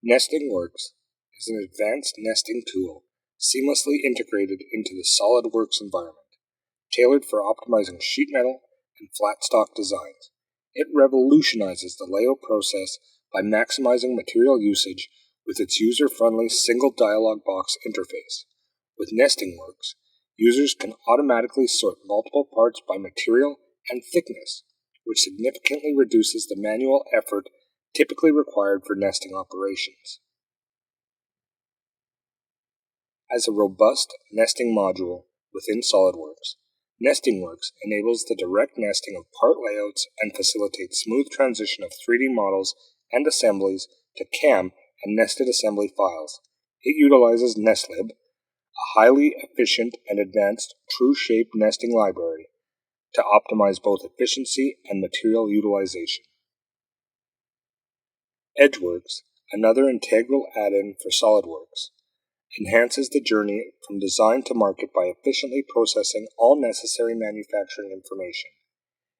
NestingWorks is an advanced nesting tool seamlessly integrated into the SolidWorks environment, tailored for optimizing sheet metal and flat stock designs. It revolutionizes the layout process by maximizing material usage with its user-friendly single dialog box interface. With NestingWorks, users can automatically sort multiple parts by material and thickness, which significantly reduces the manual effort typically required for nesting operations. As a robust nesting module within SolidWorks, NestingWorks enables the direct nesting of part layouts and facilitates smooth transition of 3D models and assemblies to CAM and nested assembly files. It utilizes NestLib, a highly efficient and advanced true-shape nesting library, to optimize both efficiency and material utilization. Edgeworks, another integral add-in for SolidWorks, enhances the journey from design to market by efficiently processing all necessary manufacturing information.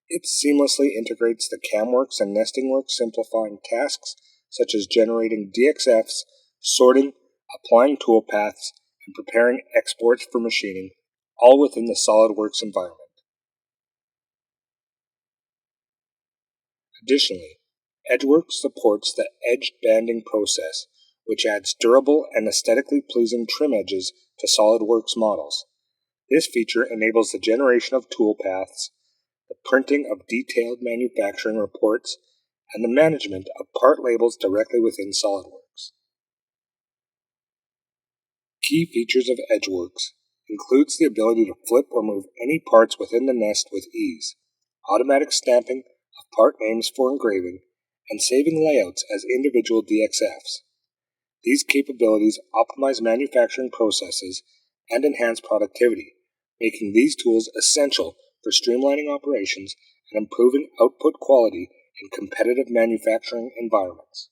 It seamlessly integrates the CAMWorks and NestingWorks, simplifying tasks such as generating DXFs, sorting, applying toolpaths, and preparing exports for machining, all within the SolidWorks environment. Additionally, Edgeworks supports the edge banding process, which adds durable and aesthetically pleasing trim edges to SolidWorks models. This feature enables the generation of toolpaths, the printing of detailed manufacturing reports, and the management of part labels directly within SolidWorks. Key features of Edgeworks includes the ability to flip or move any parts within the nest with ease, automatic stamping of part names for engraving, and saving layouts as individual DXFs. These capabilities optimize manufacturing processes and enhance productivity, making these tools essential for streamlining operations and improving output quality in competitive manufacturing environments.